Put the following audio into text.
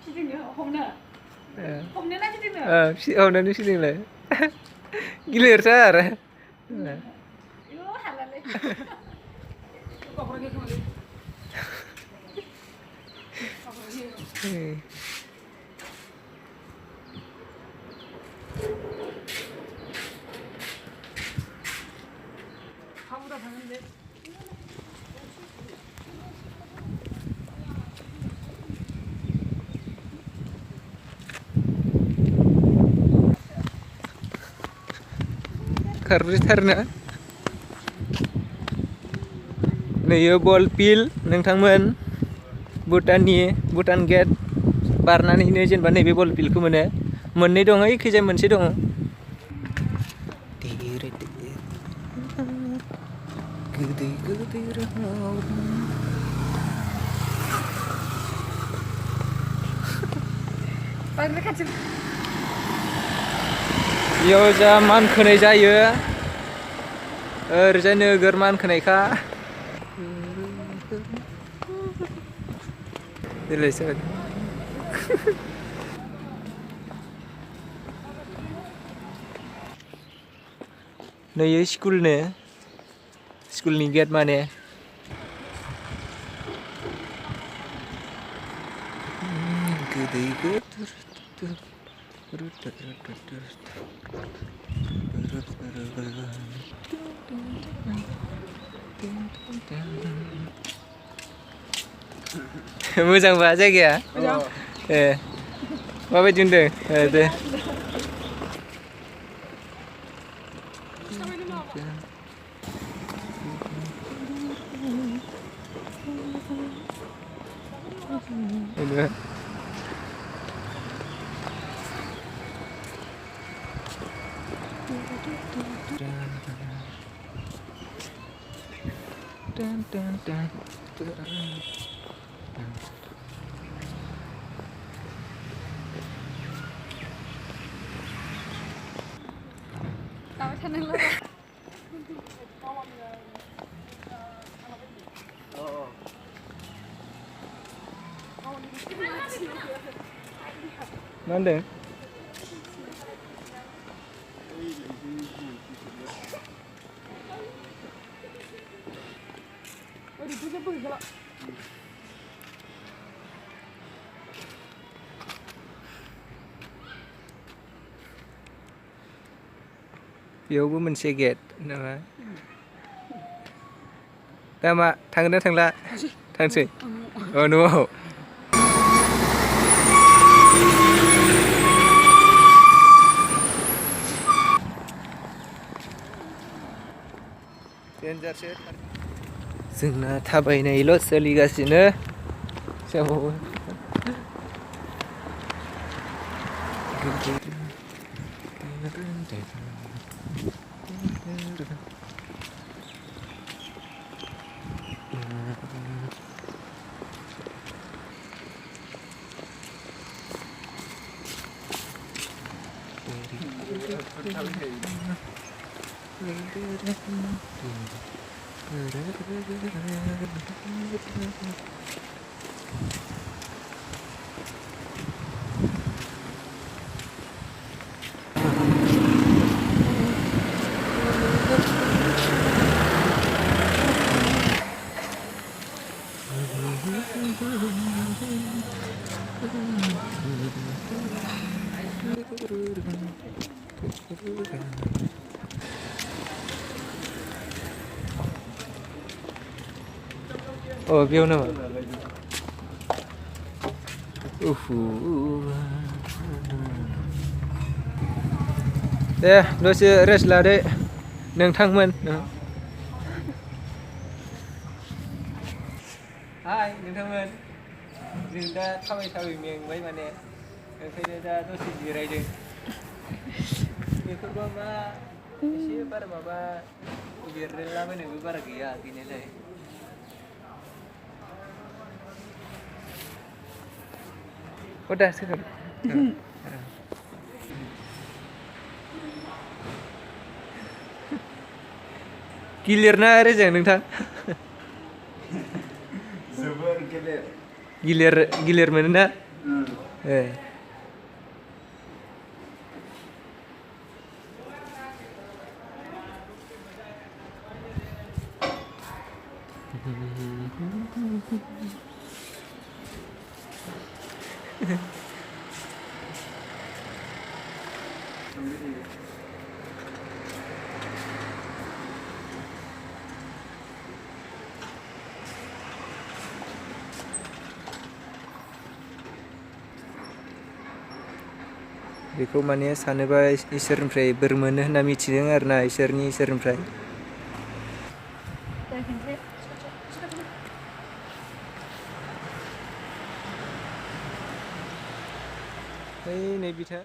हमनो नागिरदों हमनानै फिसिदोंलाय गिलिरथार आरो हालालै 하보다 가는데 खारथारना नैयो बल पिल नोंथांमोन भुटान गेट बारनानैनो जेनेबा नैबे बल पिलखौ मोनो मोननै दङ एखैजाय मोनसे दङ बेयाव जा मानखोनाय जायो ओरैजाय नोगोर मानखोनायखा नैयो स्कुलनि गेट माने मोजांबा जायगाया माबायदि होनदों दे मा होनदों बेयावबो मोनसे गेट नामा दा मा थांगोन ना थांला थांसै न'आव जोंना थाबायनायल' सोलिगासिनो समाव बेयाव नामा दे दसे रेस्ट लादो नोंथांमोन हाय नोंथांमोन जों दा थाबाय मेंबाय माने ओंखायनो दा दसे जिरायदों बेफोरबो मा एसे बारा माबा लिरलाबायनोबो बारा गैया गैनायालाय दासो गिलिरना रेजें नोंथां जोबोर गिलिर मोनोना बेखौ माने सानोबा इसोरनिफ्राय बोर मोनो होनना मिथिदों आरोना इसोरनिफ्राय। नै बिथा